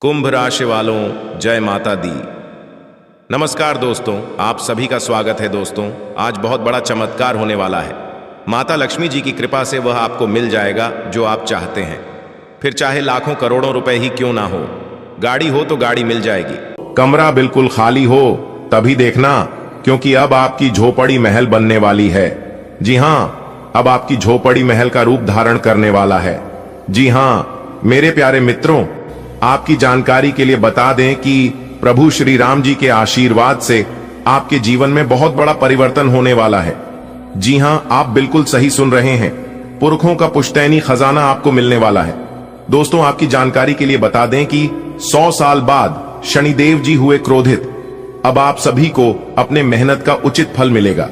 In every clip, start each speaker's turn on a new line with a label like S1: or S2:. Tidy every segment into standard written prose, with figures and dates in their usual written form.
S1: कुंभ राशि वालों, जय माता दी। नमस्कार दोस्तों, आप सभी का स्वागत है। दोस्तों, आज बहुत बड़ा चमत्कार होने वाला है। माता लक्ष्मी जी की कृपा से वह आपको मिल जाएगा जो आप चाहते हैं, फिर चाहे लाखों करोड़ों रुपए ही क्यों ना हो। गाड़ी हो तो गाड़ी मिल जाएगी, कमरा बिल्कुल खाली हो तभी देखना, क्योंकि अब आपकी झोपड़ी महल बनने वाली है। जी हाँ, अब आपकी झोपड़ी महल का रूप धारण करने वाला है। जी हाँ मेरे प्यारे मित्रों, आपकी जानकारी के लिए बता दें कि प्रभु श्री राम जी के आशीर्वाद से आपके जीवन में बहुत बड़ा परिवर्तन होने वाला है। जी हां, आप बिल्कुल सही सुन रहे हैं। पुरखों का पुश्तैनी खजाना आपको मिलने वाला है। दोस्तों, आपकी जानकारी के लिए बता दें कि 100 साल बाद शनिदेव जी हुए क्रोधित। अब आप सभी को अपने मेहनत का उचित फल मिलेगा।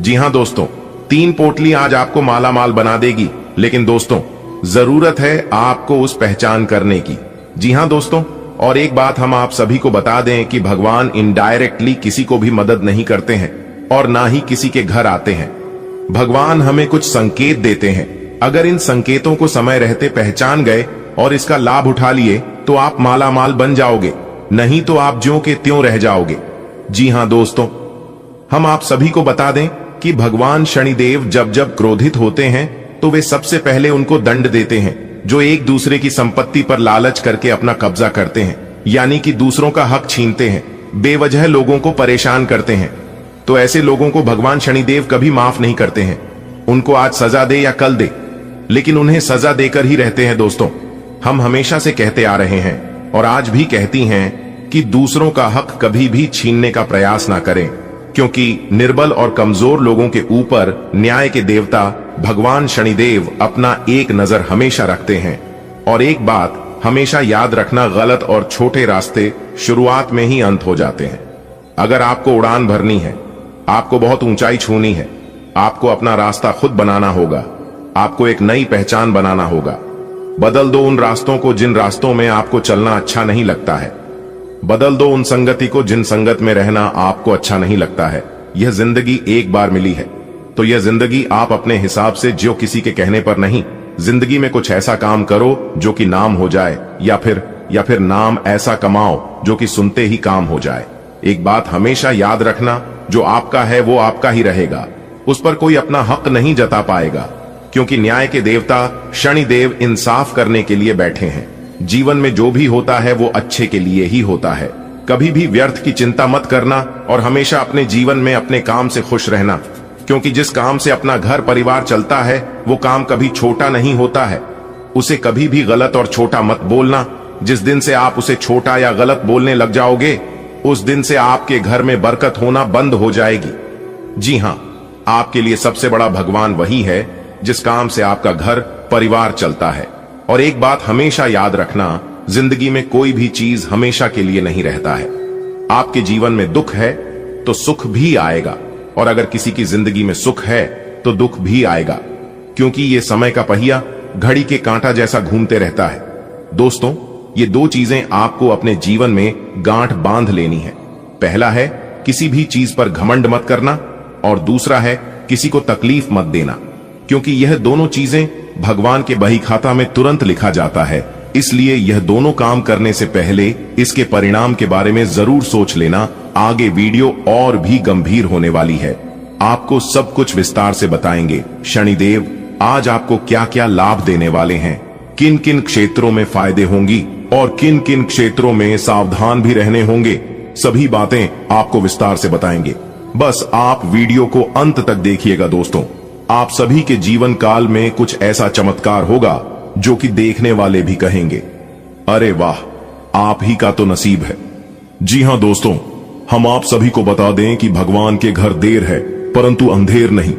S1: जी हां दोस्तों, 3 पोटली आज आपको माला माल बना देगी, लेकिन दोस्तों जरूरत है आपको उस पहचान करने की। जी हां दोस्तों, और एक बात हम आप सभी को बता दें कि भगवान इनडायरेक्टली किसी को भी मदद नहीं करते हैं और ना ही किसी के घर आते हैं। भगवान हमें कुछ संकेत देते हैं। अगर इन संकेतों को समय रहते पहचान गए और इसका लाभ उठा लिए तो आप माला माल बन जाओगे, नहीं तो आप ज्यों के त्यों रह जाओगे। जी हां दोस्तों, हम आप सभी को बता दें कि भगवान शनिदेव जब जब क्रोधित होते हैं तो वे सबसे पहले उनको दंड देते हैं जो एक दूसरे की संपत्ति पर लालच करके अपना कब्जा करते हैं, यानी कि दूसरों का हक छीनते हैं, बेवजह लोगों को परेशान करते हैं। तो ऐसे लोगों को भगवान शनिदेव कभी माफ नहीं करते हैं। उनको आज सजा दे या कल दे, लेकिन उन्हें सजा देकर ही रहते हैं। दोस्तों, हम हमेशा से कहते आ रहे हैं और आज भी कहती हैं कि दूसरों का हक कभी भी छीनने का प्रयास ना करें, क्योंकि निर्बल और कमजोर लोगों के ऊपर न्याय के देवता भगवान शनिदेव अपना एक नजर हमेशा रखते हैं। और एक बात हमेशा याद रखना, गलत और छोटे रास्ते शुरुआत में ही अंत हो जाते हैं। अगर आपको उड़ान भरनी है, आपको बहुत ऊंचाई छूनी है, आपको अपना रास्ता खुद बनाना होगा, आपको एक नई पहचान बनाना होगा। बदल दो उन रास्तों को जिन रास्तों में आपको चलना अच्छा नहीं लगता है। बदल दो उन संगति को जिन संगत में रहना आपको अच्छा नहीं लगता है। यह जिंदगी एक बार मिली है, तो यह जिंदगी आप अपने हिसाब से जियो, किसी के कहने पर नहीं। जिंदगी में कुछ ऐसा काम करो जो कि नाम हो जाए, या फिर नाम ऐसा कमाओ जो कि सुनते ही काम हो जाए। एक बात हमेशा याद रखना, जो आपका है वो आपका ही रहेगा, उस पर कोई अपना हक नहीं जता पाएगा, क्योंकि न्याय के देवता शनिदेव इंसाफ करने के लिए बैठे हैं। जीवन में जो भी होता है वो अच्छे के लिए ही होता है। कभी भी व्यर्थ की चिंता मत करना और हमेशा अपने जीवन में अपने काम से खुश रहना, क्योंकि जिस काम से अपना घर परिवार चलता है वो काम कभी छोटा नहीं होता है। उसे कभी भी गलत और छोटा मत बोलना। जिस दिन से आप उसे छोटा या गलत बोलने लग जाओगे, उस दिन से आपके घर में बरकत होना बंद हो जाएगी। जी हां, आपके लिए सबसे बड़ा भगवान वही है जिस काम से आपका घर परिवार चलता है। और एक बात हमेशा याद रखना, जिंदगी में कोई भी चीज हमेशा के लिए नहीं रहता है। आपके जीवन में दुख है तो सुख भी आएगा, और अगर किसी की जिंदगी में सुख है तो दुख भी आएगा, क्योंकि ये समय का पहिया घड़ी के कांटा जैसा घूमते रहता है। दोस्तों, ये 2 चीजें आपको अपने जीवन में गांठ बांध लेनी है। पहला है किसी भी चीज पर घमंड मत करना, और दूसरा है किसी को तकलीफ मत देना, क्योंकि यह दोनों चीजें भगवान के बही खाता में तुरंत लिखा जाता है। इसलिए यह दोनों काम करने से पहले इसके परिणाम के बारे में जरूर सोच लेना। आगे वीडियो और भी गंभीर होने वाली है, आपको सब कुछ विस्तार से बताएंगे। शनिदेव आज आपको क्या क्या लाभ देने वाले हैं, किन किन क्षेत्रों में फायदे होंगी और किन किन क्षेत्रों में सावधान भी रहने होंगे, सभी बातें आपको विस्तार से बताएंगे। बस आप वीडियो को अंत तक देखिएगा। दोस्तों, आप सभी के जीवन काल में कुछ ऐसा चमत्कार होगा जो कि देखने वाले भी कहेंगे, अरे वाह, आप ही का तो नसीब है। जी हां दोस्तों, हम आप सभी को बता दें कि भगवान के घर देर है परंतु अंधेर नहीं।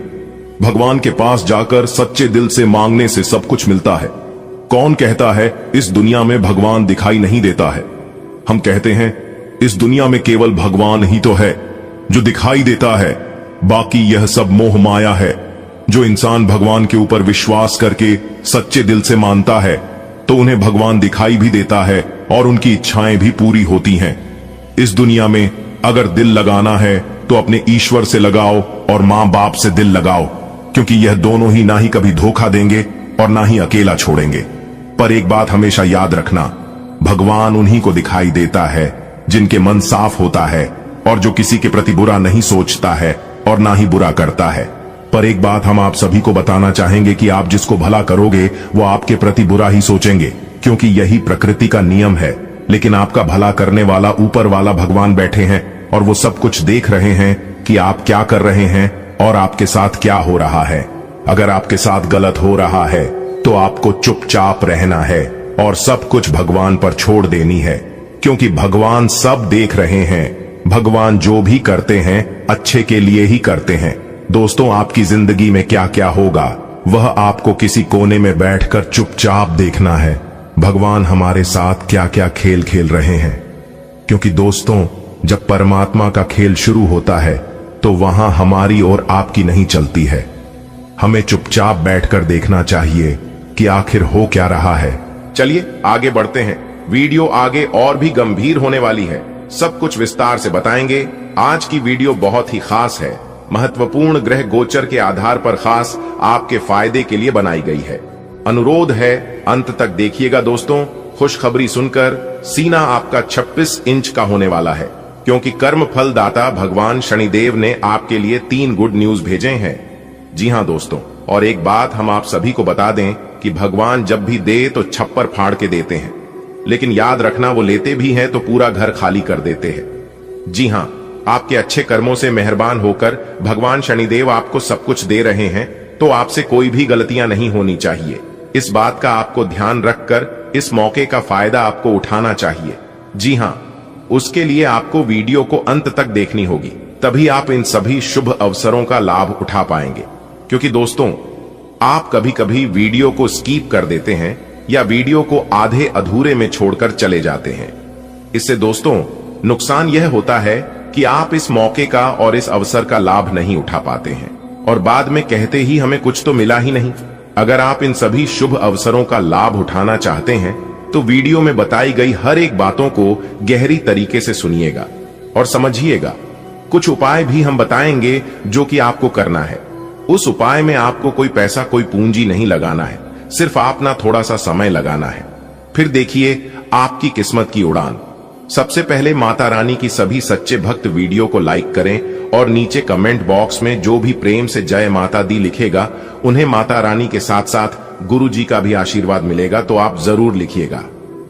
S1: भगवान के पास जाकर सच्चे दिल से मांगने से सब कुछ मिलता है। कौन कहता है इस दुनिया में भगवान दिखाई नहीं देता है? हम कहते हैं इस दुनिया में केवल भगवान ही तो है जो दिखाई देता है, बाकी यह सब मोह माया है। जो इंसान भगवान के ऊपर विश्वास करके सच्चे दिल से मानता है तो उन्हें भगवान दिखाई भी देता है और उनकी इच्छाएं भी पूरी होती हैं। इस दुनिया में अगर दिल लगाना है तो अपने ईश्वर से लगाओ और मां बाप से दिल लगाओ, क्योंकि यह दोनों ही ना ही कभी धोखा देंगे और ना ही अकेला छोड़ेंगे। पर एक बात हमेशा याद रखना,
S2: भगवान उन्हीं को दिखाई देता है जिनके मन साफ होता है और जो किसी के प्रति बुरा नहीं सोचता है और ना ही बुरा करता है। पर एक बात हम आप सभी को बताना चाहेंगे कि आप जिसको भला करोगे वो आपके प्रति बुरा ही सोचेंगे, क्योंकि यही प्रकृति का नियम है। लेकिन आपका भला करने वाला ऊपर वाला भगवान बैठे हैं और वो सब कुछ देख रहे हैं कि आप क्या कर रहे हैं और आपके साथ क्या हो रहा है। अगर आपके साथ गलत हो रहा है तो आपको चुपचाप रहना है और सब कुछ भगवान पर छोड़ देनी है, क्योंकि भगवान सब देख रहे हैं। भगवान जो भी करते हैं अच्छे के लिए ही करते हैं। दोस्तों, आपकी जिंदगी में क्या क्या होगा वह आपको किसी कोने में बैठकर चुपचाप देखना है। भगवान हमारे साथ क्या क्या खेल खेल रहे हैं, क्योंकि दोस्तों जब परमात्मा का खेल शुरू होता है तो वहां हमारी और आपकी नहीं चलती है। हमें चुपचाप बैठकर देखना चाहिए कि आखिर हो क्या रहा है।
S1: चलिए आगे बढ़ते हैं। वीडियो आगे और भी गंभीर होने वाली है, सब कुछ विस्तार से बताएंगे। आज की वीडियो बहुत ही खास है, महत्वपूर्ण ग्रह गोचर के आधार पर खास आपके फायदे के लिए बनाई गई है। अनुरोध है अंत तक देखिएगा दोस्तों। खुशखबरी सुनकर सीना आपका 26 इंच का होने वाला है, क्योंकि कर्म फल दाता भगवान शनिदेव ने आपके लिए 3 गुड न्यूज भेजे हैं। जी हां दोस्तों, और एक बात हम आप सभी को बता दें कि भगवान जब भी दे तो छप्पर फाड़ के देते हैं, लेकिन याद रखना वो लेते भी हैं तो पूरा घर खाली कर देते हैं। जी हां, आपके अच्छे कर्मों से मेहरबान होकर भगवान शनिदेव आपको सब कुछ दे रहे हैं, तो आपसे कोई भी गलतियां नहीं होनी चाहिए। इस बात का आपको ध्यान रखकर इस मौके का फायदा आपको उठाना चाहिए। जी हां, उसके लिए आपको वीडियो को अंत तक देखनी होगी, तभी आप इन सभी शुभ अवसरों का लाभ उठा पाएंगे। क्योंकि दोस्तों, आप कभी कभी वीडियो को स्किप कर देते हैं या वीडियो को आधे अधूरे में छोड़कर चले जाते हैं। इससे दोस्तों नुकसान यह होता है कि आप इस मौके का और इस अवसर का लाभ नहीं उठा पाते हैं और बाद में कहते ही हमें कुछ तो मिला ही नहीं। अगर आप इन सभी शुभ अवसरों का लाभ उठाना चाहते हैं तो वीडियो में बताई गई हर एक बातों को गहरी तरीके से सुनिएगा और समझिएगा। कुछ उपाय भी हम बताएंगे जो कि आपको करना है। उस उपाय में आपको कोई पैसा कोई पूंजी नहीं लगाना है, सिर्फ अपना थोड़ा सा समय लगाना है। फिर देखिए आपकी किस्मत की उड़ान। सबसे पहले माता रानी की सभी सच्चे भक्त वीडियो को लाइक करें और नीचे कमेंट बॉक्स में जो भी प्रेम से जय माता दी लिखेगा उन्हें माता रानी के साथ साथ गुरु जी का भी आशीर्वाद मिलेगा, तो आप जरूर लिखिएगा।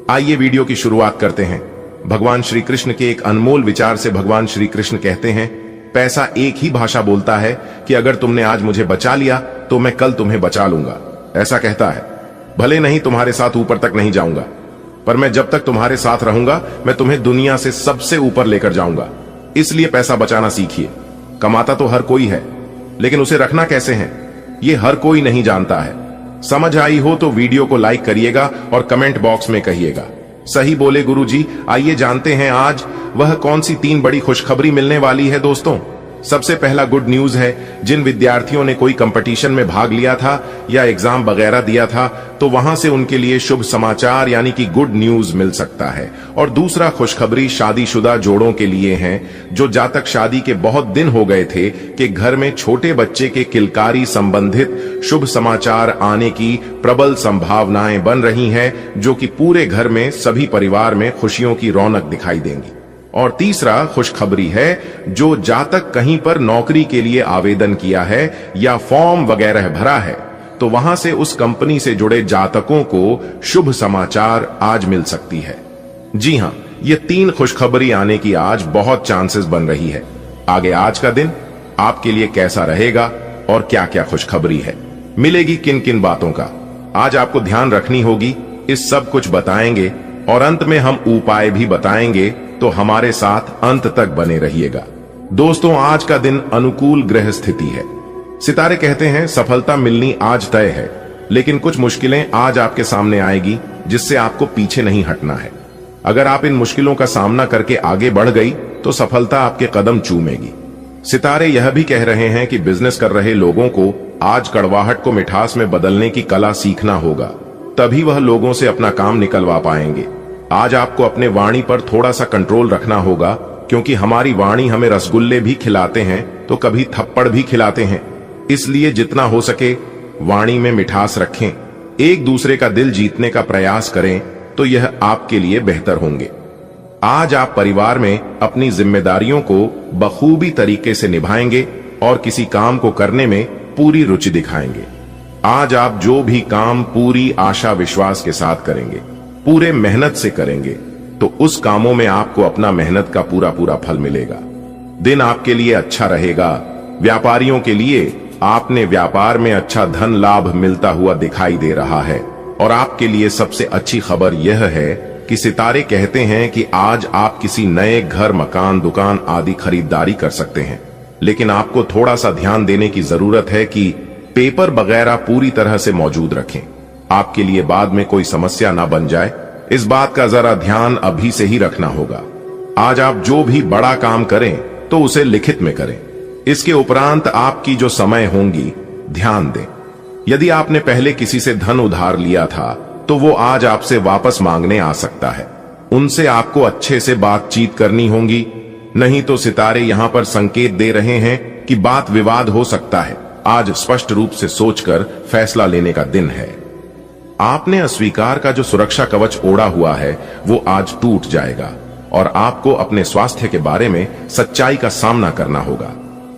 S1: आइए वीडियो की शुरुआत करते हैं। भगवान श्री कृष्ण के एक अनमोल विचार से भगवान श्री कृष्ण कहते हैं, पैसा एक ही भाषा बोलता है कि अगर तुमने आज मुझे बचा लिया तो मैं कल तुम्हें बचा लूंगा। ऐसा कहता है, भले नहीं तुम्हारे साथ ऊपर तक नहीं जाऊंगा, पर मैं जब तक तुम्हारे साथ रहूंगा मैं तुम्हें दुनिया से सबसे ऊपर लेकर जाऊंगा। इसलिए पैसा बचाना सीखिए। कमाता तो हर कोई है, लेकिन उसे रखना कैसे है ये हर कोई नहीं जानता है। समझ आई हो तो वीडियो को लाइक करिएगा और कमेंट बॉक्स में कहिएगा, सही बोले गुरुजी। आइए जानते हैं आज वह कौन सी 3 बड़ी खुशखबरी मिलने वाली है दोस्तों। सबसे पहला गुड न्यूज है, जिन विद्यार्थियों ने कोई कंपटीशन में भाग लिया था या एग्जाम वगैरह दिया था तो वहां से उनके लिए शुभ समाचार यानी कि गुड न्यूज मिल सकता है। और दूसरा खुशखबरी शादीशुदा जोड़ों के लिए है, जो जातक शादी के बहुत दिन हो गए थे कि घर में छोटे बच्चे के किलकारी संबंधित शुभ समाचार आने की प्रबल संभावनाएं बन रही हैं, जो कि पूरे घर में सभी परिवार में खुशियों की रौनक दिखाई देंगी। और तीसरा खुशखबरी है, जो जातक कहीं पर नौकरी के लिए आवेदन किया है या फॉर्म वगैरह भरा है तो वहां से उस कंपनी से जुड़े जातकों को शुभ समाचार आज मिल सकती है। जी हां, ये 3 खुशखबरी आने की आज बहुत चांसेस बन रही है। आगे आज का दिन आपके लिए कैसा रहेगा और क्या क्या खुशखबरी है, मिलेगी किन किन बातों का, आज आपको ध्यान रखनी होगी। इस सब कुछ बताएंगे और अंत में हम उपाय भी बताएंगे, तो हमारे साथ अंत तक बने रहिएगा। दोस्तों, आज का दिन अनुकूल ग्रह स्थिति है। सितारे कहते हैं सफलता मिलनी आज तय है, लेकिन कुछ मुश्किलें आज आपके सामने आएगी जिससे आपको पीछे नहीं हटना है। अगर आप इन मुश्किलों का सामना करके आगे बढ़ गई तो सफलता आपके कदम चूमेगी। सितारे यह भी कह रहे हैं कि बिजनेस कर रहे लोगों को आज कड़वाहट को मिठास में बदलने की कला सीखना होगा, तभी वह लोगों से अपना काम निकलवा पाएंगे। आज आपको अपने वाणी पर थोड़ा सा कंट्रोल रखना होगा, क्योंकि हमारी वाणी हमें रसगुल्ले भी खिलाते हैं तो कभी थप्पड़ भी खिलाते हैं। इसलिए जितना हो सके वाणी में मिठास रखें, एक दूसरे का दिल जीतने का प्रयास करें, तो यह आपके लिए बेहतर होंगे। आज आप परिवार में अपनी जिम्मेदारियों को बखूबी तरीके से निभाएंगे और किसी काम को करने में पूरी रुचि दिखाएंगे। आज आप जो भी काम पूरी आशा विश्वास के साथ करेंगे, पूरे मेहनत से करेंगे, तो उस कामों में आपको अपना मेहनत का पूरा पूरा फल मिलेगा। दिन आपके लिए अच्छा रहेगा। व्यापारियों के लिए आपने व्यापार में अच्छा धन लाभ मिलता हुआ दिखाई दे रहा है। और आपके लिए सबसे अच्छी खबर यह है कि सितारे कहते हैं कि आज आप किसी नए घर, मकान, दुकान आदि खरीदारी कर सकते हैं। लेकिन आपको थोड़ा सा ध्यान देने की जरूरत है कि पेपर वगैरह पूरी तरह से मौजूद रखें, आपके लिए बाद में कोई समस्या ना बन जाए। इस बात का जरा ध्यान अभी से ही रखना होगा। आज आप जो भी बड़ा काम करें तो उसे लिखित में करें। इसके उपरांत आपकी जो समय होंगी, ध्यान दें। यदि आपने पहले किसी से धन उधार लिया था तो वो आज आपसे वापस मांगने आ सकता है। उनसे आपको अच्छे से बातचीत करनी होगी, नहीं तो सितारे यहां पर संकेत दे रहे हैं कि बात विवाद हो सकता है। आज स्पष्ट रूप से सोचकर फैसला लेने का दिन है। आपने अस्वीकार का जो सुरक्षा कवच ओढ़ा हुआ है वो आज टूट जाएगा और आपको अपने स्वास्थ्य के बारे में सच्चाई का सामना करना होगा।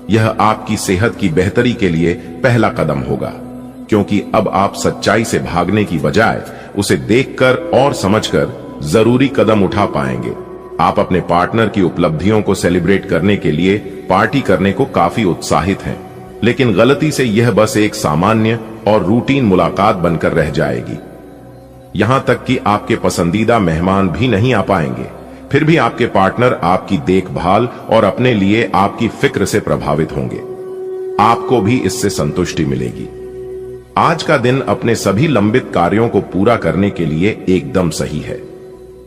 S1: यह आपकी सेहत की बेहतरी के लिए पहला कदम होगा, क्योंकि अब आप सच्चाई से भागने की बजाय उसे देखकर और समझकर जरूरी कदम उठा पाएंगे। आप अपने पार्टनर की उपलब्धियों को सेलिब्रेट करने के लिए पार्टी करने को काफी उत्साहित हैं, लेकिन गलती से यह बस एक सामान्य और रूटीन मुलाकात बनकर रह जाएगी। यहां तक कि आपके पसंदीदा मेहमान भी नहीं आ पाएंगे। फिर भी आपके पार्टनर आपकी देखभाल और अपने लिए आपकी फिक्र से प्रभावित होंगे। आपको भी इससे संतुष्टि मिलेगी। आज का दिन अपने सभी लंबित कार्यों को पूरा करने के लिए एकदम सही है।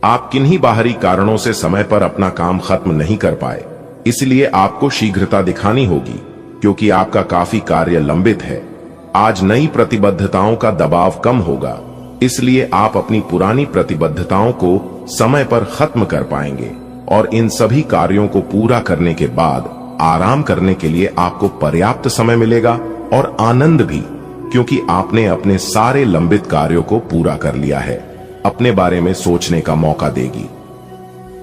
S1: आप किन्हीं बाहरी कारणों से समय पर अपना काम खत्म नहीं कर पाए, इसलिए आपको शीघ्रता दिखानी होगी, क्योंकि आपका काफी कार्य लंबित है। आज नई प्रतिबद्धताओं का दबाव कम होगा, इसलिए आप अपनी पुरानी प्रतिबद्धताओं को समय पर खत्म कर पाएंगे और इन सभी कार्यों को पूरा करने के बाद आराम करने के लिए आपको पर्याप्त समय मिलेगा और आनंद भी, क्योंकि आपने अपने सारे लंबित कार्यों को पूरा कर लिया है। अपने बारे में सोचने का मौका देगी।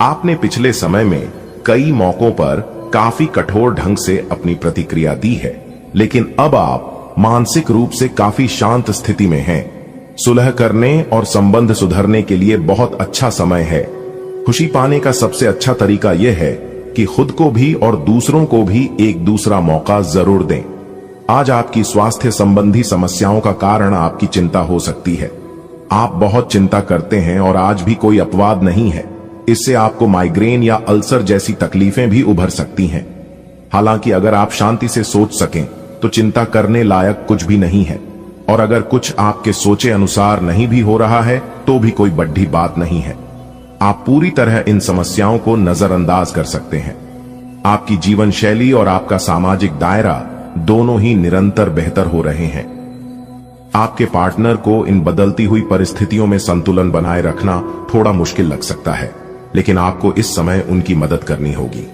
S1: आपने पिछले समय में कई मौकों पर काफी कठोर ढंग से अपनी प्रतिक्रिया दी है, लेकिन अब आप मानसिक रूप से काफी शांत स्थिति में हैं। सुलह करने और संबंध सुधरने के लिए बहुत अच्छा समय है। खुशी पाने का सबसे अच्छा तरीका यह है कि खुद को भी और दूसरों को भी एक दूसरा मौका जरूर दें। आज आपकी स्वास्थ्य संबंधी समस्याओं का कारण आपकी चिंता हो सकती है। आप बहुत चिंता करते हैं और आज भी कोई अपवाद नहीं है। इससे आपको माइग्रेन या अल्सर जैसी तकलीफें भी उभर सकती हैं। हालांकि अगर आप शांति से सोच सकें तो चिंता करने लायक कुछ भी नहीं है, और अगर कुछ आपके सोचे अनुसार नहीं भी हो रहा है तो भी कोई बड़ी बात नहीं है। आप पूरी तरह इन समस्याओं को नजरअंदाज कर सकते हैं। आपकी जीवन शैली और आपका सामाजिक दायरा दोनों ही निरंतर बेहतर हो रहे हैं। आपके पार्टनर को इन बदलती हुई परिस्थितियों में संतुलन बनाए रखना थोड़ा मुश्किल लग सकता है, लेकिन आपको इस समय उनकी मदद करनी होगी।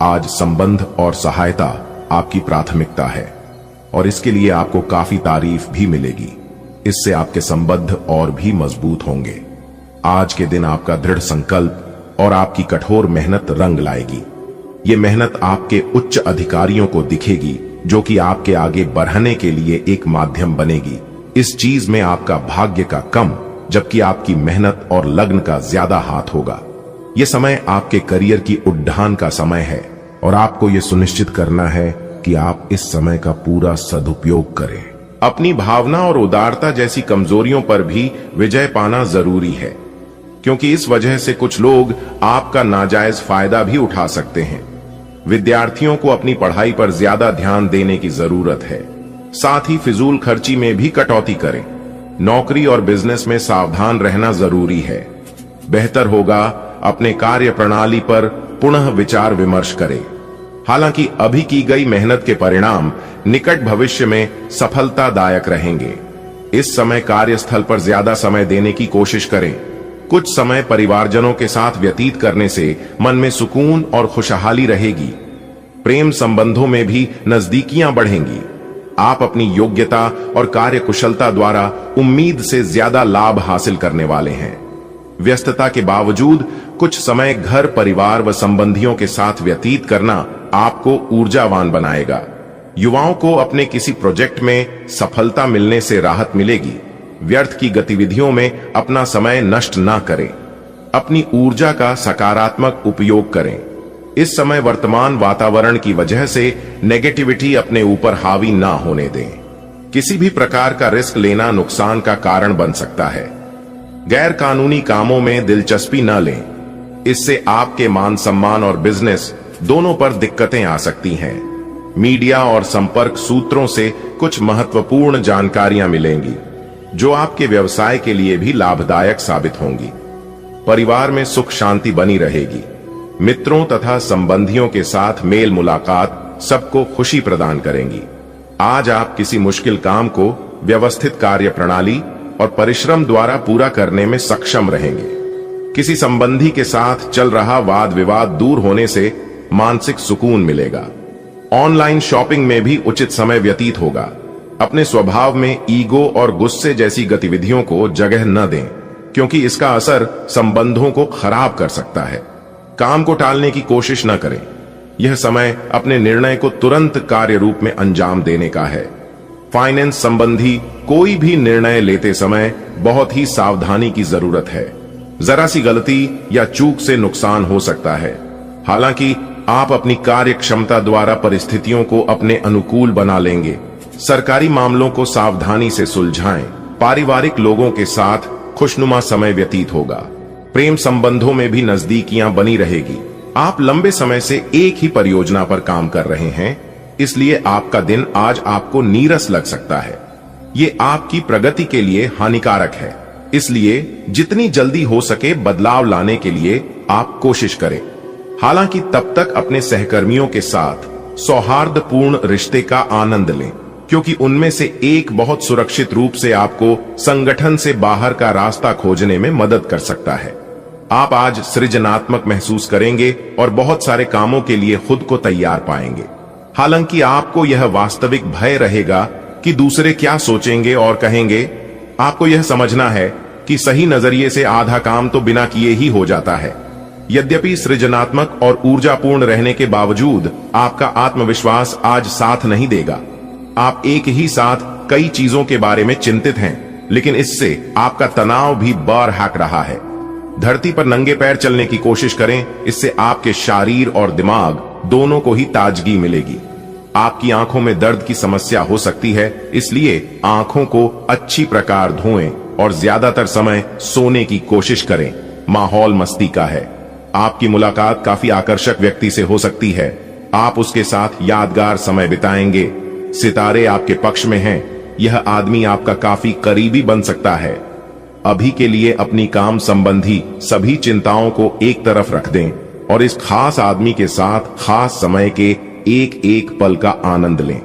S1: आज संबंध और सहायता आपकी प्राथमिकता है और इसके लिए आपको काफी तारीफ भी मिलेगी। इससे आपके संबंध और भी मजबूत होंगे। आज के दिन आपका दृढ़ संकल्प और आपकी कठोर मेहनत रंग लाएगी। ये मेहनत आपके उच्च अधिकारियों को दिखेगी, जो कि आपके आगे बढ़ने के लिए एक माध्यम बनेगी। इस चीज में आपका भाग्य का कम, जबकि आपकी मेहनत और लगन का ज्यादा हाथ होगा। यह समय आपके करियर की उड्डान का समय है और आपको यह सुनिश्चित करना है कि आप इस समय का पूरा सदुपयोग करें। अपनी भावना और उदारता जैसी कमजोरियों पर भी विजय पाना जरूरी है, क्योंकि इस वजह से कुछ लोग आपका नाजायज फायदा भी उठा सकते हैं। विद्यार्थियों को अपनी पढ़ाई पर ज्यादा ध्यान देने की जरूरत है। साथ ही फिजूल खर्ची में भी कटौती करें। नौकरी और बिजनेस में सावधान रहना जरूरी है। बेहतर होगा अपने कार्य प्रणाली पर पुनः विचार विमर्श करें। हालांकि अभी की गई मेहनत के परिणाम निकट भविष्य में सफलतादायक रहेंगे। इस समय कार्यस्थल पर ज्यादा समय देने की कोशिश करें। कुछ समय परिवारजनों के साथ व्यतीत करने से मन में सुकून और खुशहाली रहेगी। प्रेम संबंधों में भी नजदीकियां बढ़ेंगी। आप अपनी योग्यता और कार्यकुशलता द्वारा उम्मीद से ज्यादा लाभ हासिल करने वाले हैं।
S2: व्यस्तता के बावजूद कुछ समय घर, परिवार व संबंधियों के साथ व्यतीत करना आपको ऊर्जावान बनाएगा। युवाओं को अपने किसी प्रोजेक्ट में सफलता मिलने से राहत मिलेगी। व्यर्थ की गतिविधियों में अपना समय नष्ट ना करें। अपनी ऊर्जा का सकारात्मक उपयोग करें। इस समय वर्तमान वातावरण की वजह से नेगेटिविटी अपने ऊपर हावी ना होने दें। किसी भी प्रकार का रिस्क लेना नुकसान का कारण बन सकता है। गैर कानूनी कामों में दिलचस्पी न लें। इससे आपके मान सम्मान और बिजनेस दोनों पर दिक्कतें आ सकती हैं। मीडिया और संपर्क सूत्रों से कुछ महत्वपूर्ण जानकारियां मिलेंगी जो आपके व्यवसाय के लिए भी लाभदायक साबित होंगी। परिवार में सुख शांति बनी रहेगी। मित्रों तथा संबंधियों के साथ मेल मुलाकात सबको खुशी प्रदान करेंगी। आज आप किसी मुश्किल काम को व्यवस्थित कार्य प्रणाली और परिश्रम द्वारा पूरा करने में सक्षम रहेंगे। किसी संबंधी के साथ चल रहा वाद विवाद दूर होने से मानसिक सुकून मिलेगा। ऑनलाइन शॉपिंग में भी उचित समय व्यतीत होगा। अपने स्वभाव में ईगो और गुस्से जैसी गतिविधियों को जगह न दें, क्योंकि इसका असर संबंधों को खराब कर सकता है। काम को टालने की कोशिश न करें। यह समय अपने निर्णय को तुरंत कार्य रूप में अंजाम देने का है। फाइनेंस संबंधी कोई भी निर्णय लेते समय बहुत ही सावधानी की जरूरत है। जरा सी गलती या चूक से नुकसान हो सकता है। हालांकि आप अपनी कार्य क्षमता द्वारा परिस्थितियों को अपने अनुकूल बना लेंगे। सरकारी मामलों को सावधानी से सुलझाएं। पारिवारिक लोगों के साथ खुशनुमा समय व्यतीत होगा। प्रेम संबंधों में भी नजदीकियां बनी रहेगी। आप लंबे समय से एक ही परियोजना पर काम कर रहे हैं, इसलिए आपका दिन आज आपको नीरस लग सकता है। ये आपकी प्रगति के लिए हानिकारक है, इसलिए जितनी जल्दी हो सके बदलाव लाने के लिए आप कोशिश करें। हालांकि तब तक अपने सहकर्मियों के साथ सौहार्दपूर्ण रिश्ते का आनंद लें, क्योंकि उनमें से एक बहुत सुरक्षित रूप से आपको संगठन से बाहर का रास्ता खोजने में मदद कर सकता है। आप आज सृजनात्मक महसूस करेंगे और बहुत सारे कामों के लिए खुद को तैयार पाएंगे। हालांकि आपको यह वास्तविक भय रहेगा कि दूसरे क्या सोचेंगे और कहेंगे। आपको यह समझना है कि सही नजरिए से आधा काम तो बिना किए ही हो जाता है। यद्यपि सृजनात्मक और ऊर्जापूर्ण रहने के बावजूद आपका आत्मविश्वास आज साथ नहीं देगा। आप एक ही साथ कई चीजों के बारे में चिंतित हैं, लेकिन इससे आपका तनाव भी बढ़ हाँक रहा है। धरती पर नंगे पैर चलने की कोशिश करें, इससे आपके शरीर और दिमाग दोनों को ही ताजगी मिलेगी। आपकी आंखों में दर्द की समस्या हो सकती है, इसलिए आंखों को अच्छी प्रकार धोएं और ज्यादातर समय सोने की कोशिश करें। माहौल मस्ती का है। आपकी मुलाकात काफी आकर्षक व्यक्ति से हो सकती है। आप उसके साथ यादगार समय बिताएंगे। सितारे आपके पक्ष में हैं। यह आदमी आपका काफी करीबी बन सकता है। अभी के लिए अपनी काम संबंधी सभी चिंताओं को एक तरफ रख दें और इस खास आदमी के साथ खास समय के एक एक पल का आनंद लें।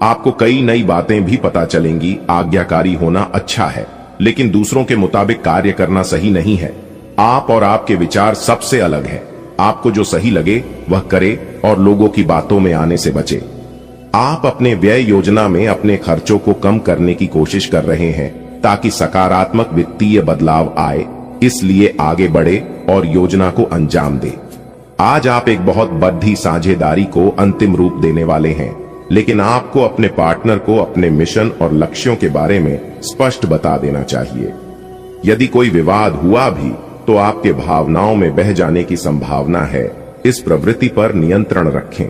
S2: आपको कई नई बातें भी पता चलेंगी। आज्ञाकारी होना अच्छा है, लेकिन दूसरों के मुताबिक कार्य करना सही नहीं है। आप और आपके विचार सबसे अलग हैं। आपको जो सही लगे वह करे और लोगों की बातों में आने से बचे। आप अपने व्यय योजना में अपने खर्चों को कम करने की कोशिश कर रहे हैं ताकि सकारात्मक वित्तीय बदलाव आए, इसलिए आगे बढ़े और योजना को अंजाम दे। आज आप एक बहुत बड़ी साझेदारी को अंतिम रूप देने वाले हैं, लेकिन आपको अपने पार्टनर को अपने मिशन और लक्ष्यों के बारे में स्पष्ट बता देना चाहिए। यदि कोई विवाद हुआ भी तो आपके भावनाओं में बह जाने की संभावना है। इस प्रवृत्ति पर नियंत्रण रखें।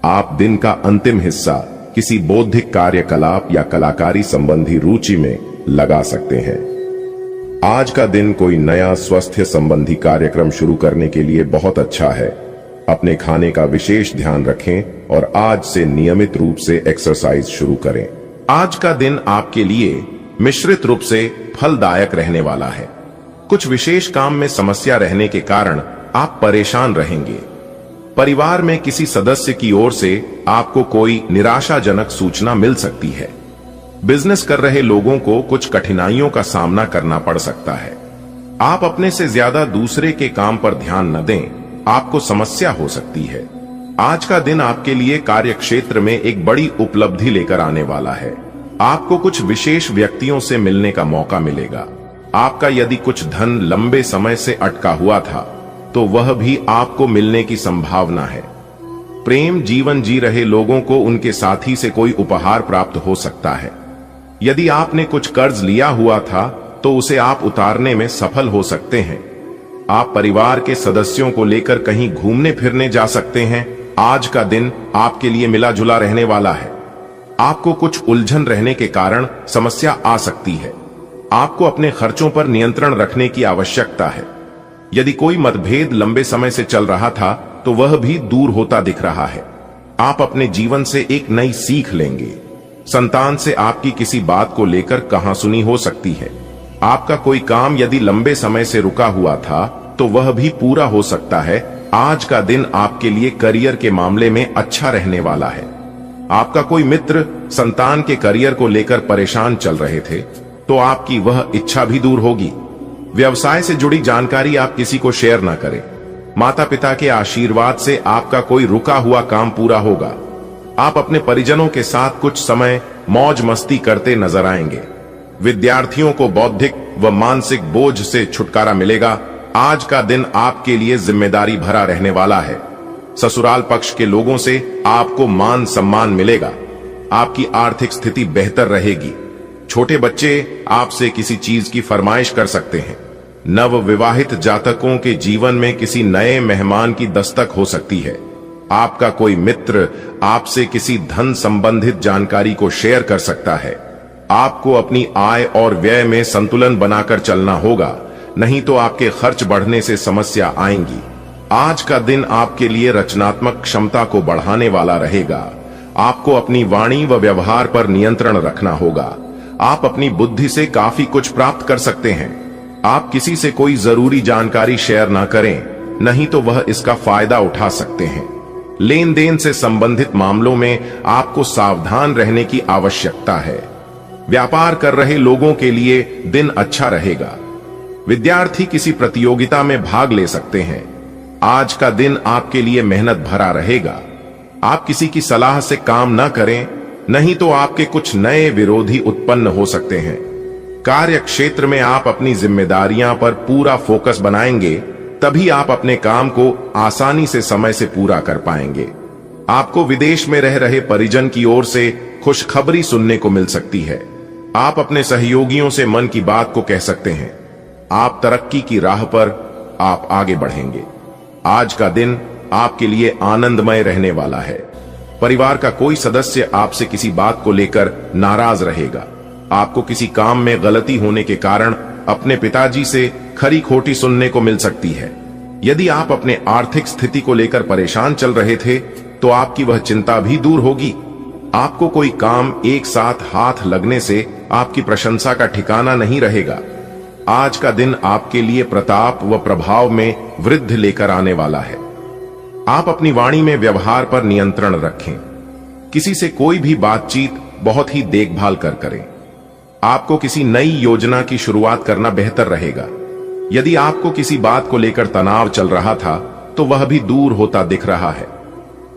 S2: आप दिन का अंतिम हिस्सा किसी बौद्धिक कार्यकलाप या कलाकारी संबंधी रुचि में लगा सकते हैं। आज का दिन कोई नया स्वास्थ्य संबंधी कार्यक्रम शुरू करने के लिए बहुत अच्छा है। अपने खाने का विशेष ध्यान रखें और आज से नियमित रूप से एक्सरसाइज शुरू करें। आज का दिन आपके लिए मिश्रित रूप से फलदायक रहने वाला है। कुछ विशेष काम में समस्या रहने के कारण आप परेशान रहेंगे। परिवार में किसी सदस्य की ओर से आपको कोई निराशाजनक सूचना मिल सकती है। बिजनेस कर रहे लोगों को कुछ कठिनाइयों का सामना करना पड़ सकता है। आप अपने से ज्यादा दूसरे के काम पर ध्यान न दें, आपको समस्या हो सकती है। आज का दिन आपके लिए कार्य क्षेत्र में एक बड़ी उपलब्धि लेकर आने वाला है। आपको कुछ विशेष व्यक्तियों से मिलने का मौका मिलेगा।
S1: आपका यदि कुछ धन लंबे समय से अटका हुआ था तो वह भी आपको मिलने की संभावना है। प्रेम जीवन जी रहे लोगों को उनके साथी से कोई उपहार प्राप्त हो सकता है। यदि आपने कुछ कर्ज लिया हुआ था तो उसे आप उतारने में सफल हो सकते हैं। आप परिवार के सदस्यों को लेकर कहीं घूमने फिरने जा सकते हैं। आज का दिन आपके लिए मिला जुला रहने वाला है। आपको कुछ उलझन रहने के कारण समस्या आ सकती है। आपको अपने खर्चों पर नियंत्रण रखने की आवश्यकता है। यदि कोई मतभेद लंबे समय से चल रहा था तो वह भी दूर होता दिख रहा है। आप अपने जीवन से एक नई सीख लेंगे। संतान से आपकी किसी बात को लेकर कहासुनी हो सकती है। आपका कोई काम यदि लंबे समय से रुका हुआ था तो वह भी पूरा हो सकता है। आज का दिन आपके लिए करियर के मामले में अच्छा रहने वाला है। आपका कोई मित्र संतान के करियर को लेकर परेशान चल रहे थे तो आपकी वह इच्छा भी दूर होगी। व्यवसाय से जुड़ी जानकारी आप किसी को शेयर ना करें। माता पिता के आशीर्वाद से आपका कोई रुका हुआ काम पूरा होगा। आप अपने परिजनों के साथ कुछ समय मौज मस्ती करते नजर आएंगे। विद्यार्थियों को बौद्धिक व मानसिक बोझ से छुटकारा मिलेगा। आज का दिन आपके लिए जिम्मेदारी भरा रहने वाला है। ससुराल पक्ष के लोगों से आपको मान सम्मान मिलेगा। आपकी आर्थिक स्थिति बेहतर रहेगी। छोटे बच्चे आपसे किसी चीज की फरमाइश कर सकते हैं। नव विवाहित जातकों के जीवन में किसी नए मेहमान की दस्तक हो सकती है। आपका कोई मित्र आपसे किसी धन संबंधित जानकारी को शेयर कर सकता है। आपको अपनी आय और व्यय में संतुलन बनाकर चलना होगा, नहीं तो आपके खर्च बढ़ने से समस्या आएंगी। आज का दिन आपके लिए रचनात्मक क्षमता को बढ़ाने वाला रहेगा। आपको अपनी वाणी व व्यवहार पर नियंत्रण रखना होगा। आप अपनी बुद्धि से काफी कुछ प्राप्त कर सकते हैं। आप किसी से कोई जरूरी जानकारी शेयर ना करें, नहीं तो वह इसका फायदा उठा सकते हैं। लेन देन से संबंधित मामलों में आपको सावधान रहने की आवश्यकता है। व्यापार कर रहे लोगों के लिए दिन अच्छा रहेगा। विद्यार्थी किसी प्रतियोगिता में भाग ले सकते हैं। आज का दिन आपके लिए मेहनत भरा रहेगा। आप किसी की सलाह से काम न करें, नहीं तो आपके कुछ नए विरोधी उत्पन्न हो सकते हैं। कार्य क्षेत्र में आप अपनी जिम्मेदारियां पर पूरा फोकस बनाएंगे, तभी आप अपने काम को आसानी से समय से पूरा कर पाएंगे। आपको विदेश में रह रहे परिजन की ओर से खुशखबरी सुनने को मिल सकती है। आप अपने सहयोगियों से मन की बात को कह सकते हैं। आप तरक्की की राह पर आप आगे बढ़ेंगे। आज का दिन आपके लिए आनंदमय रहने वाला है। परिवार का कोई सदस्य आपसे किसी बात को लेकर नाराज रहेगा। आपको किसी काम में गलती होने के कारण अपने पिताजी से खरी खोटी सुनने को मिल सकती है। यदि आप अपने आर्थिक स्थिति को लेकर परेशान चल रहे थे तो आपकी वह चिंता भी दूर होगी। आपको कोई काम एक साथ हाथ लगने से आपकी प्रशंसा का ठिकाना नहीं रहेगा। आज का दिन आपके लिए प्रताप व प्रभाव में वृद्धि लेकर आने वाला है। आप अपनी वाणी में व्यवहार पर नियंत्रण रखें। किसी से कोई भी बातचीत बहुत ही देखभाल कर करें। आपको किसी नई योजना की शुरुआत करना बेहतर रहेगा। यदि आपको किसी बात को लेकर तनाव चल रहा था तो वह भी दूर होता दिख रहा है।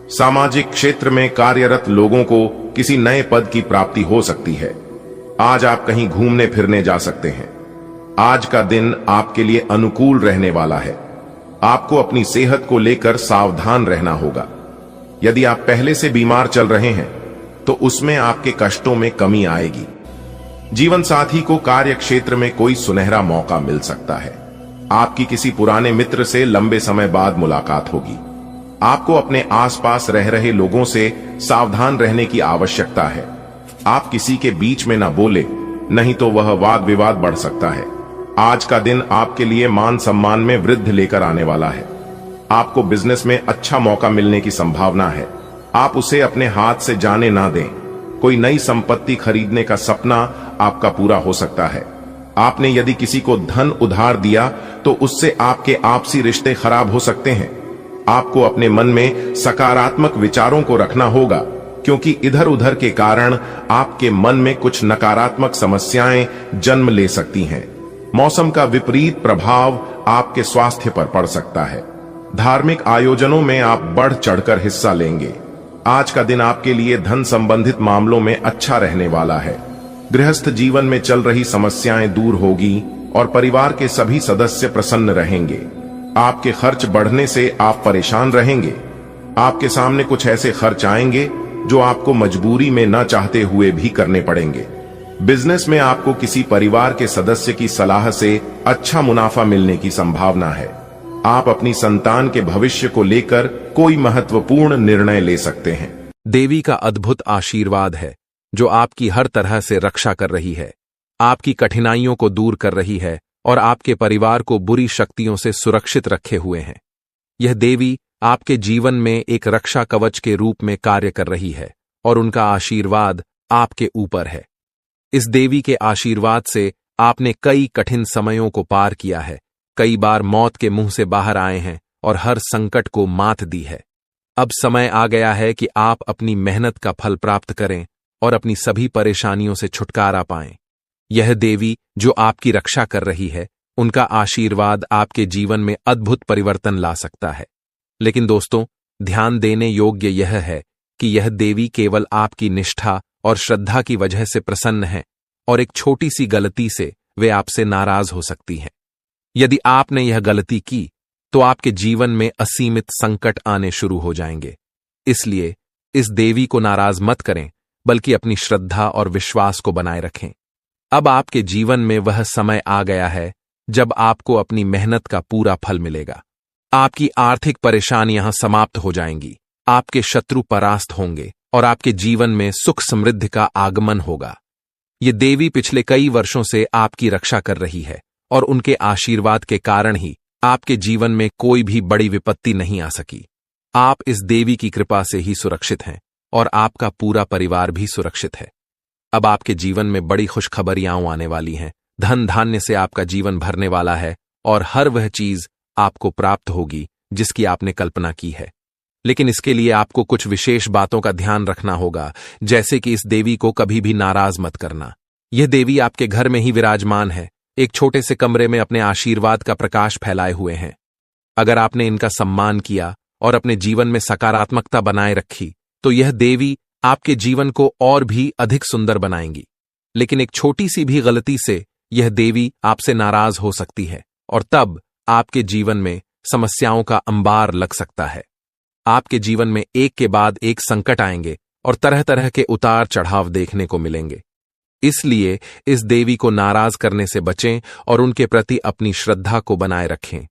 S1: सामाजिक क्षेत्र में कार्यरत लोगों को किसी नए पद की प्राप्ति हो सकती है। आज आप कहीं घूमने फिरने जा सकते हैं। आज का दिन आपके लिए अनुकूल रहने वाला है। आपको अपनी सेहत को लेकर सावधान रहना होगा। यदि आप पहले से बीमार चल रहे हैं तो उसमें आपके कष्टों में कमी आएगी। जीवन साथी को कार्य क्षेत्र में कोई सुनहरा मौका मिल सकता है। आपकी किसी पुराने मित्र से लंबे समय बाद मुलाकात होगी। आपको अपने आसपास रह रहे लोगों से सावधान रहने की आवश्यकता है। आप किसी के बीच में ना बोले, नहीं तो वह वाद विवाद बढ़ सकता है। आज का दिन आपके लिए मान सम्मान में वृद्धि लेकर आने वाला है। आपको बिजनेस में अच्छा मौका मिलने की संभावना है। आप उसे अपने हाथ से जाने ना दें। कोई नई संपत्ति खरीदने का सपना आपका पूरा हो सकता है। आपने यदि किसी को धन उधार दिया तो उससे आपके आपसी रिश्ते खराब हो सकते हैं। आपको अपने मन में सकारात्मक विचारों को रखना होगा, क्योंकि इधर उधर के कारण आपके मन में कुछ नकारात्मक समस्याएं जन्म ले सकती हैं। मौसम का विपरीत प्रभाव आपके स्वास्थ्य पर पड़ सकता है। धार्मिक आयोजनों में आप बढ़ चढ़कर हिस्सा लेंगे। आज का दिन आपके लिए धन संबंधित मामलों में अच्छा रहने वाला है। गृहस्थ जीवन में चल रही समस्याएं दूर होगी
S2: और परिवार के सभी सदस्य प्रसन्न रहेंगे। आपके खर्च बढ़ने से आप परेशान रहेंगे। आपके सामने कुछ ऐसे खर्च आएंगे जो आपको मजबूरी में न चाहते हुए भी करने पड़ेंगे। बिजनेस में आपको किसी परिवार के सदस्य की सलाह से अच्छा मुनाफा मिलने की संभावना है। आप अपनी संतान के भविष्य को लेकर कोई महत्वपूर्ण निर्णय ले सकते हैं।
S3: देवी का अद्भुत आशीर्वाद है जो आपकी हर तरह से रक्षा कर रही है, आपकी कठिनाइयों को दूर कर रही है और आपके परिवार को बुरी शक्तियों से सुरक्षित रखे हुए हैं। यह देवी आपके जीवन में एक रक्षा कवच के रूप में कार्य कर रही है और उनका आशीर्वाद आपके ऊपर है। इस देवी के आशीर्वाद से आपने कई कठिन समयों को पार किया है, कई बार मौत के मुंह से बाहर आए हैं और हर संकट को मात दी है। अब समय आ गया है कि आप अपनी मेहनत का फल प्राप्त करें और अपनी सभी परेशानियों से छुटकारा पाएं। यह देवी जो आपकी रक्षा कर रही है, उनका आशीर्वाद आपके जीवन में अद्भुत परिवर्तन ला सकता है। लेकिन दोस्तों, ध्यान देने योग्य यह है कि यह देवी केवल आपकी निष्ठा और श्रद्धा की वजह से प्रसन्न है और एक छोटी सी गलती से वे आपसे नाराज हो सकती हैं। यदि आपने यह गलती की तो आपके जीवन में असीमित संकट आने शुरू हो जाएंगे। इसलिए इस देवी को नाराज मत करें, बल्कि अपनी श्रद्धा और विश्वास को बनाए रखें। अब आपके जीवन में वह समय आ गया है जब आपको अपनी मेहनत का पूरा फल मिलेगा। आपकी आर्थिक परेशानियां समाप्त हो जाएंगी, आपके शत्रु परास्त होंगे और आपके जीवन में सुख समृद्धि का आगमन होगा। ये देवी पिछले कई वर्षों से आपकी रक्षा कर रही है और उनके आशीर्वाद के कारण ही आपके जीवन में कोई भी बड़ी विपत्ति नहीं आ सकी। आप इस देवी की कृपा से ही सुरक्षित हैं और आपका पूरा परिवार भी सुरक्षित है। अब आपके जीवन में बड़ी खुशखबरियां आने वाली हैं। धन धान्य से आपका जीवन भरने वाला है और हर वह चीज आपको प्राप्त होगी जिसकी आपने कल्पना की है। लेकिन इसके लिए आपको कुछ विशेष बातों का ध्यान रखना होगा, जैसे कि इस देवी को कभी भी नाराज मत करना। यह देवी आपके घर में ही विराजमान है, एक छोटे से कमरे में अपने आशीर्वाद का प्रकाश फैलाए हुए हैं। अगर आपने इनका सम्मान किया और अपने जीवन में सकारात्मकता बनाए रखी तो यह देवी आपके जीवन को और भी अधिक सुंदर बनाएंगी। लेकिन एक छोटी सी भी गलती से यह देवी आपसे नाराज हो सकती है और तब आपके जीवन में समस्याओं का अंबार लग सकता है। आपके जीवन में एक के बाद एक संकट आएंगे और तरह तरह के उतार चढ़ाव देखने को मिलेंगे। इसलिए इस देवी को नाराज करने से बचें और उनके प्रति अपनी श्रद्धा को बनाए रखें।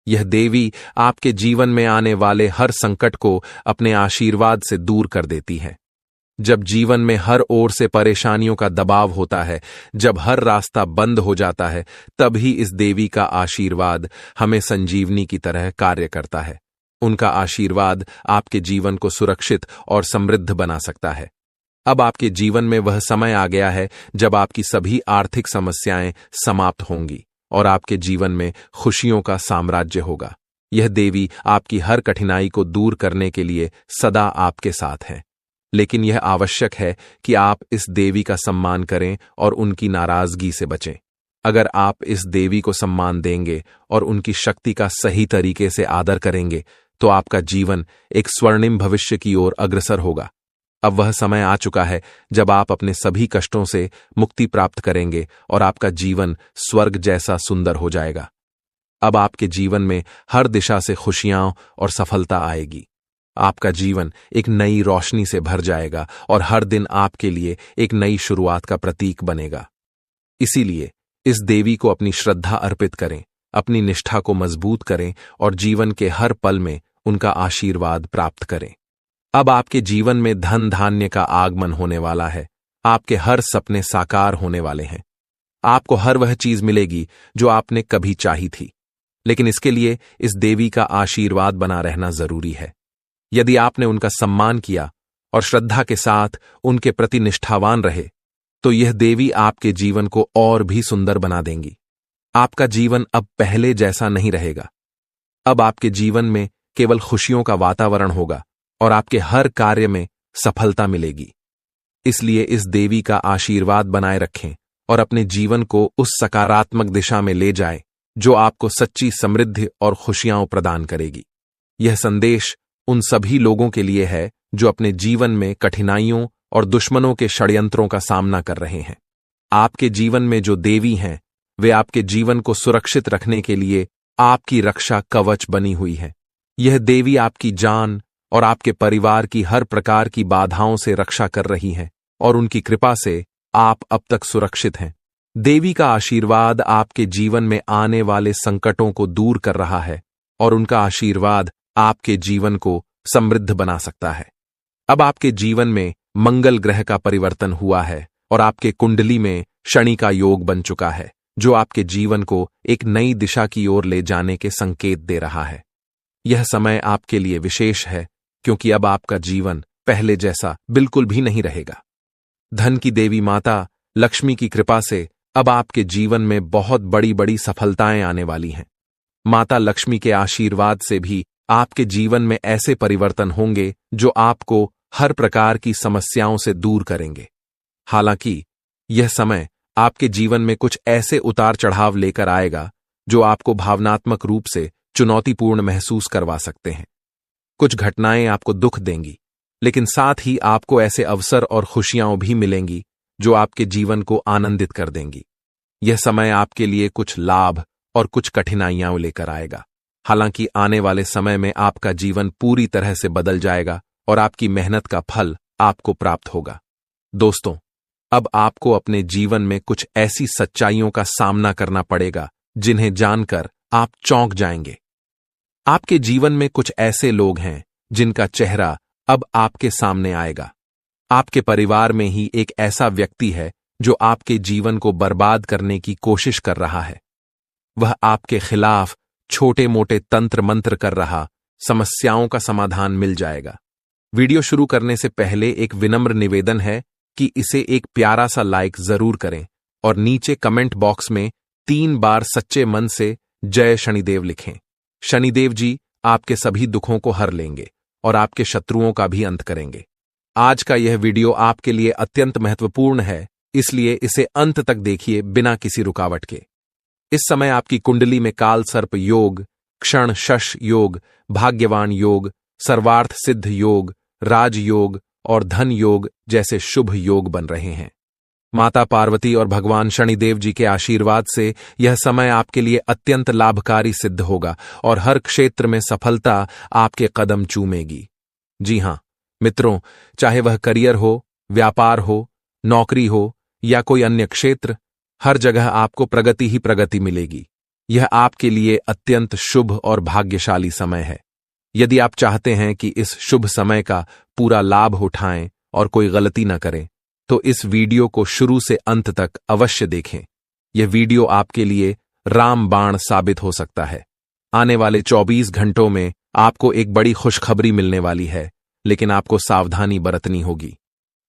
S3: यह देवी आपके जीवन में आने वाले हर संकट को अपने आशीर्वाद से दूर कर देती है। जब जीवन में हर ओर से परेशानियों का दबाव होता है, जब हर रास्ता बंद हो जाता है, तभी इस देवी का आशीर्वाद हमें संजीवनी की तरह कार्य करता है। उनका आशीर्वाद आपके जीवन को सुरक्षित और समृद्ध बना सकता है। अब आपके जीवन में वह समय आ गया है जब आपकी सभी आर्थिक समस्याएं समाप्त होंगी और आपके जीवन में खुशियों का साम्राज्य होगा। यह देवी आपकी हर कठिनाई को दूर करने के लिए सदा आपके साथ है। लेकिन यह आवश्यक है कि आप इस देवी का सम्मान करें और उनकी नाराजगी से बचें। अगर आप इस देवी को सम्मान देंगे और उनकी शक्ति का सही तरीके से आदर करेंगे तो आपका जीवन एक स्वर्णिम भविष्य की ओर अग्रसर होगा। अब वह समय आ चुका है जब आप अपने सभी कष्टों से मुक्ति प्राप्त करेंगे और आपका जीवन स्वर्ग जैसा सुंदर हो जाएगा। अब आपके जीवन में हर दिशा से खुशियां और सफलता आएगी। आपका जीवन एक नई रोशनी से भर जाएगा और हर दिन आपके लिए एक नई शुरुआत का प्रतीक बनेगा। इसीलिए इस देवी को अपनी श्रद्धा अर्पित करें, अपनी निष्ठा को मजबूत करें और जीवन के हर पल में उनका आशीर्वाद प्राप्त करें। अब आपके जीवन में धन धान्य का आगमन होने वाला है। आपके हर सपने साकार होने वाले हैं। आपको हर वह चीज मिलेगी जो आपने कभी चाही थी। लेकिन इसके लिए इस देवी का आशीर्वाद बना रहना जरूरी है। यदि आपने उनका सम्मान किया और श्रद्धा के साथ उनके प्रति निष्ठावान रहे तो यह देवी आपके जीवन को और भी सुंदर बना देंगी। आपका जीवन अब पहले जैसा नहीं रहेगा। अब आपके जीवन में केवल खुशियों का वातावरण होगा और आपके हर कार्य में सफलता मिलेगी। इसलिए इस देवी का आशीर्वाद बनाए रखें और अपने जीवन को उस सकारात्मक दिशा में ले जाएं जो आपको सच्ची समृद्धि और खुशियां प्रदान करेगी। यह संदेश उन सभी लोगों के लिए है जो अपने जीवन में कठिनाइयों और दुश्मनों के षड्यंत्रों का सामना कर रहे हैं। आपके जीवन में जो देवी हैं वे आपके जीवन को सुरक्षित रखने के लिए आपकी रक्षा कवच बनी हुई है। यह देवी आपकी जान और आपके परिवार की हर प्रकार की बाधाओं से रक्षा कर रही हैं और उनकी कृपा से आप अब तक सुरक्षित हैं। देवी का आशीर्वाद आपके जीवन में आने वाले संकटों को दूर कर रहा है और उनका आशीर्वाद आपके जीवन को समृद्ध बना सकता है। अब आपके जीवन में मंगल ग्रह का परिवर्तन हुआ है और आपके कुंडली में शनि का योग बन चुका है, जो आपके जीवन को एक नई दिशा की ओर ले जाने के संकेत दे रहा है। यह समय आपके लिए विशेष है क्योंकि अब आपका जीवन पहले जैसा बिल्कुल भी नहीं रहेगा। धन की देवी माता लक्ष्मी की कृपा से अब आपके जीवन में बहुत बड़ी बड़ी सफलताएं आने वाली हैं। माता लक्ष्मी के आशीर्वाद से भी आपके जीवन में ऐसे परिवर्तन होंगे जो आपको हर प्रकार की समस्याओं से दूर करेंगे। हालांकि यह समय आपके जीवन में कुछ ऐसे उतार चढ़ाव लेकर आएगा जो आपको भावनात्मक रूप से चुनौतीपूर्ण महसूस करवा सकते हैं। कुछ घटनाएं आपको दुख देंगी, लेकिन साथ ही आपको ऐसे अवसर और खुशियां भी मिलेंगी जो आपके जीवन को आनंदित कर देंगी। यह समय आपके लिए कुछ लाभ और कुछ कठिनाइयां लेकर आएगा। हालांकि आने वाले समय में आपका जीवन पूरी तरह से बदल जाएगा और आपकी मेहनत का फल आपको प्राप्त होगा। दोस्तों, अब आपको अपने जीवन में कुछ ऐसी सच्चाइयों का सामना करना पड़ेगा जिन्हें जानकर आप चौंक जाएंगे। आपके जीवन में कुछ ऐसे लोग हैं जिनका चेहरा अब आपके सामने आएगा। आपके परिवार में ही एक ऐसा व्यक्ति है जो आपके जीवन को बर्बाद करने की कोशिश कर रहा है। वह आपके खिलाफ छोटे मोटे तंत्र मंत्र कर रहा, समस्याओं का समाधान मिल जाएगा। वीडियो शुरू करने से पहले एक विनम्र निवेदन है कि इसे एक प्यारा सा लाइक जरूर करें और नीचे कमेंट बॉक्स में 3 बार सच्चे मन से जय शनिदेव लिखें। शनिदेव जी आपके सभी दुखों को हर लेंगे और आपके शत्रुओं का भी अंत करेंगे। आज का यह वीडियो आपके लिए अत्यंत महत्वपूर्ण है, इसलिए इसे अंत तक देखिए बिना किसी रुकावट के। इस समय आपकी कुंडली में काल सर्प योग, क्षण शश योग, भाग्यवान योग, सर्वार्थ सिद्ध योग, राजयोग और धन योग जैसे शुभ योग बन रहे हैं। माता पार्वती और भगवान शनिदेव जी के आशीर्वाद से यह समय आपके लिए अत्यंत लाभकारी सिद्ध होगा और हर क्षेत्र में सफलता आपके कदम चूमेगी। जी हां मित्रों, चाहे वह करियर हो, व्यापार हो, नौकरी हो या कोई अन्य क्षेत्र, हर जगह आपको प्रगति ही प्रगति मिलेगी। यह आपके लिए अत्यंत शुभ और भाग्यशाली समय है। यदि आप चाहते हैं कि इस शुभ समय का पूरा लाभ उठाएं और कोई गलती न करें, तो इस वीडियो को शुरू से अंत तक अवश्य देखें। यह वीडियो आपके लिए रामबाण साबित हो सकता है। आने वाले 24 घंटों में आपको एक बड़ी खुशखबरी मिलने वाली है, लेकिन आपको सावधानी बरतनी होगी।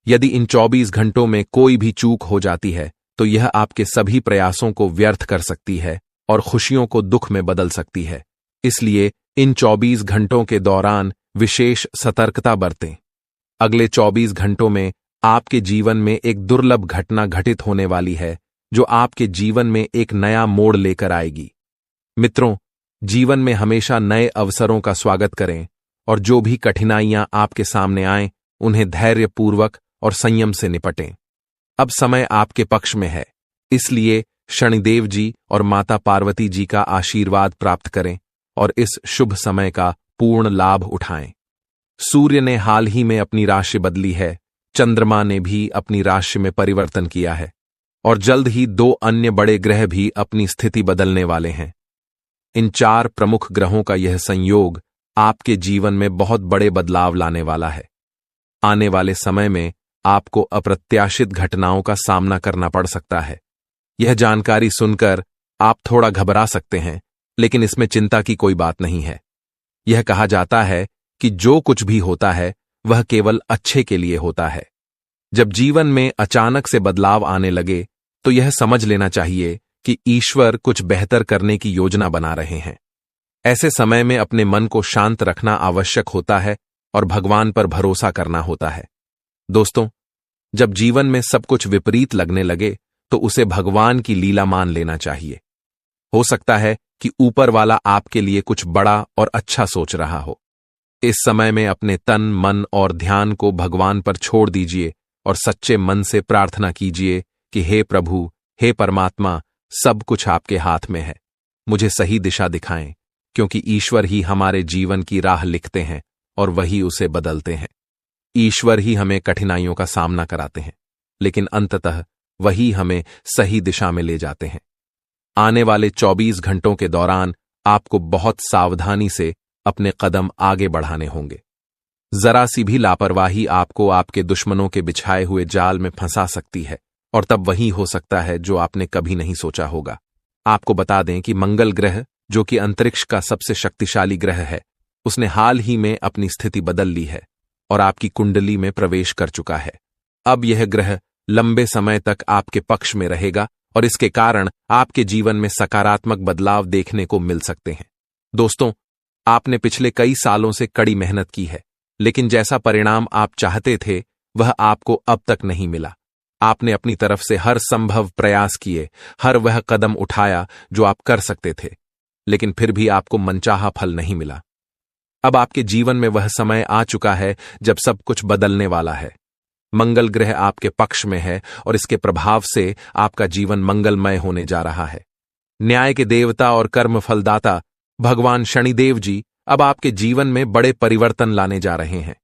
S3: यदि इन 24 घंटों में कोई भी चूक हो जाती है तो यह आपके सभी प्रयासों को व्यर्थ कर सकती है और खुशियों को दुख में बदल सकती है। इसलिए इन 24 घंटों के दौरान विशेष सतर्कता बरतें। अगले 24 घंटों में आपके जीवन में एक दुर्लभ घटना घटित होने वाली है जो आपके जीवन में एक नया मोड़ लेकर आएगी। मित्रों, जीवन में हमेशा नए अवसरों का स्वागत करें और जो भी कठिनाइयां आपके सामने आएं, उन्हें धैर्यपूर्वक और संयम से निपटें। अब समय आपके पक्ष में है, इसलिए शनिदेव जी और माता पार्वती जी का आशीर्वाद प्राप्त करें और इस शुभ समय का पूर्ण लाभ उठाएं। सूर्य ने हाल ही में अपनी राशि बदली है, चंद्रमा ने भी अपनी राशि में परिवर्तन किया है और जल्द ही 2 अन्य बड़े ग्रह भी अपनी स्थिति बदलने वाले हैं। इन 4 प्रमुख ग्रहों का यह संयोग आपके जीवन में बहुत बड़े बदलाव लाने वाला है। आने वाले समय में आपको अप्रत्याशित घटनाओं का सामना करना पड़ सकता है। यह जानकारी सुनकर आप थोड़ा घबरा सकते हैं, लेकिन इसमें चिंता की कोई बात नहीं है। यह कहा जाता है कि जो कुछ भी होता है वह केवल अच्छे के लिए होता है। जब जीवन में अचानक से बदलाव आने लगे तो यह समझ लेना चाहिए कि ईश्वर कुछ बेहतर करने की योजना बना रहे हैं। ऐसे समय में अपने मन को शांत रखना आवश्यक होता है और भगवान पर भरोसा करना होता है। दोस्तों, जब जीवन में सब कुछ विपरीत लगने लगे तो उसे भगवान की लीला मान लेना चाहिए। हो सकता है कि ऊपर वाला आपके लिए कुछ बड़ा और अच्छा सोच रहा हो। इस समय में अपने तन, मन और ध्यान को भगवान पर छोड़ दीजिए और सच्चे मन से प्रार्थना कीजिए कि हे प्रभु, हे परमात्मा, सब कुछ आपके हाथ में है। मुझे सही दिशा दिखाएं, क्योंकि ईश्वर ही हमारे जीवन की राह लिखते हैं और वही उसे बदलते हैं। ईश्वर ही हमें कठिनाइयों का सामना कराते हैं, लेकिन अंततः वही हमें सही दिशा में ले जाते हैं। आने वाले 24 घंटों के दौरान आपको बहुत सावधानी से अपने कदम आगे बढ़ाने होंगे। जरा सी भी लापरवाही आपको आपके दुश्मनों के बिछाए हुए जाल में फंसा सकती है, और तब वही हो सकता है जो आपने कभी नहीं सोचा होगा। आपको बता दें कि मंगल ग्रह, जो कि अंतरिक्ष का सबसे शक्तिशाली ग्रह है, उसने हाल ही में अपनी स्थिति बदल ली है और आपकी कुंडली में प्रवेश कर चुका है। अब यह ग्रह लंबे समय तक आपके पक्ष में रहेगा और इसके कारण आपके जीवन में सकारात्मक बदलाव देखने को मिल सकते हैं। दोस्तों, आपने पिछले कई सालों से कड़ी मेहनत की है, लेकिन जैसा परिणाम आप चाहते थे वह आपको अब तक नहीं मिला। आपने अपनी तरफ से हर संभव प्रयास किए, हर वह कदम उठाया जो आप कर सकते थे, लेकिन फिर भी आपको मनचाहा फल नहीं मिला। अब आपके जीवन में वह समय आ चुका है जब सब कुछ बदलने वाला है। मंगल ग्रह आपके पक्ष में है और इसके प्रभाव से आपका जीवन मंगलमय होने जा रहा है। न्याय के देवता और कर्म फलदाता भगवान शनिदेव जी अब आपके जीवन में बड़े परिवर्तन लाने जा रहे हैं।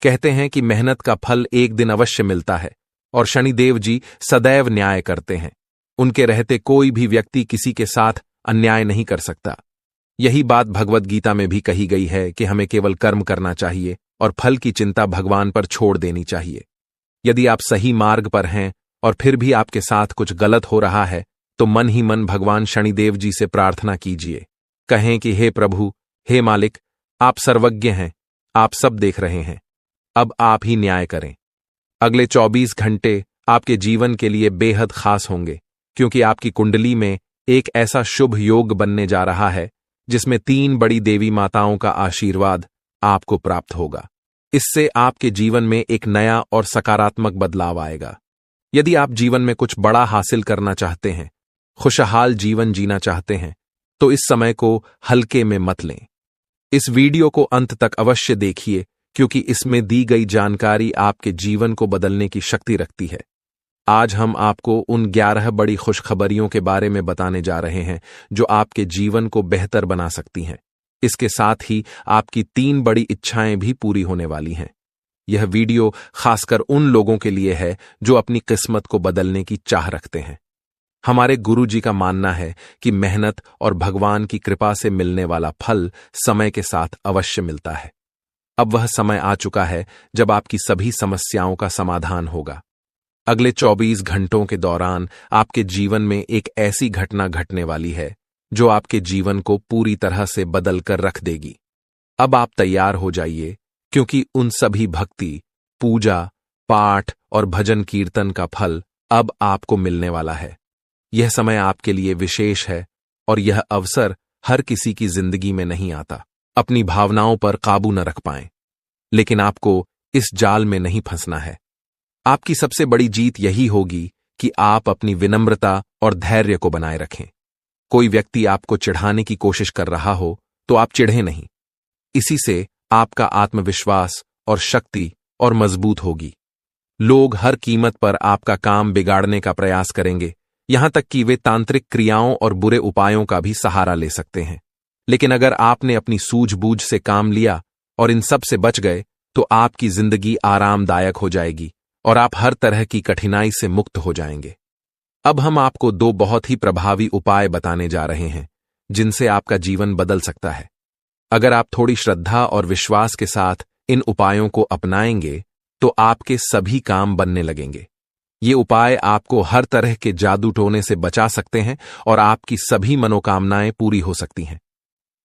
S3: कहते हैं कि मेहनत का फल एक दिन अवश्य मिलता है और शनिदेव जी सदैव न्याय करते हैं। उनके रहते कोई भी व्यक्ति किसी के साथ अन्याय नहीं कर सकता। यही बात भगवद गीता में भी कही गई है कि हमें केवल कर्म करना चाहिए और फल की चिंता भगवान पर छोड़ देनी चाहिए। यदि आप सही मार्ग पर हैं और फिर भी आपके साथ कुछ गलत हो रहा है, तो मन ही मन भगवान शनिदेव जी से प्रार्थना कीजिए। कहें कि हे प्रभु, हे मालिक, आप सर्वज्ञ हैं, आप सब देख रहे हैं, अब आप ही न्याय करें। अगले 24 घंटे आपके जीवन के लिए बेहद खास होंगे, क्योंकि आपकी कुंडली में एक ऐसा शुभ योग बनने जा रहा है जिसमें 3 बड़ी देवी माताओं का आशीर्वाद आपको प्राप्त होगा। इससे आपके जीवन में एक नया और सकारात्मक बदलाव आएगा। यदि आप जीवन में कुछ बड़ा हासिल करना चाहते हैं, खुशहाल जीवन जीना चाहते हैं, तो इस समय को हल्के में मत लें। इस वीडियो को अंत तक अवश्य देखिए, क्योंकि इसमें दी गई जानकारी आपके जीवन को बदलने की शक्ति रखती है। आज हम आपको उन 11 बड़ी खुशखबरियों के बारे में बताने जा रहे हैं जो आपके जीवन को बेहतर बना सकती हैं। इसके साथ ही आपकी 3 बड़ी इच्छाएं भी पूरी होने वाली हैं। यह वीडियो खासकर उन लोगों के लिए है जो अपनी किस्मत को बदलने की चाह रखते हैं। हमारे गुरु जी का मानना है कि मेहनत और भगवान की कृपा से मिलने वाला फल समय के साथ अवश्य मिलता है। अब वह समय आ चुका है जब आपकी सभी समस्याओं का समाधान होगा। अगले 24 घंटों के दौरान आपके जीवन में एक ऐसी घटना घटने वाली है जो आपके जीवन को पूरी तरह से बदल कर रख देगी। अब आप तैयार हो जाइए, क्योंकि उन सभी भक्ति, पूजा, पाठ और भजन कीर्तन का फल अब आपको मिलने वाला है। यह समय आपके लिए विशेष है और यह अवसर हर किसी की जिंदगी में नहीं आता। अपनी भावनाओं पर काबू न रख पाएं, लेकिन आपको इस जाल में नहीं फंसना है। आपकी सबसे बड़ी जीत यही होगी कि आप अपनी विनम्रता और धैर्य को बनाए रखें। कोई व्यक्ति आपको चिढ़ाने की कोशिश कर रहा हो तो आप चिढ़े नहीं। इसी से आपका आत्मविश्वास और शक्ति और मजबूत होगी। लोग हर कीमत पर आपका काम बिगाड़ने का प्रयास करेंगे, यहां तक कि वे तांत्रिक क्रियाओं और बुरे उपायों का भी सहारा ले सकते हैं। लेकिन अगर आपने अपनी सूझबूझ से काम लिया और इन सब से बच गए, तो आपकी जिंदगी आरामदायक हो जाएगी और आप हर तरह की कठिनाई से मुक्त हो जाएंगे। अब हम आपको 2 बहुत ही प्रभावी उपाय बताने जा रहे हैं जिनसे आपका जीवन बदल सकता है। अगर आप थोड़ी श्रद्धा और विश्वास के साथ इन उपायों को अपनाएंगे तो आपके सभी काम बनने लगेंगे। ये उपाय आपको हर तरह के जादू टोने से बचा सकते हैं और आपकी सभी मनोकामनाएं पूरी हो सकती हैं।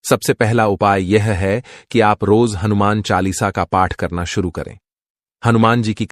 S3: सबसे पहला उपाय यह है कि आप रोज हनुमान चालीसा का पाठ करना शुरू करें। हनुमान जी की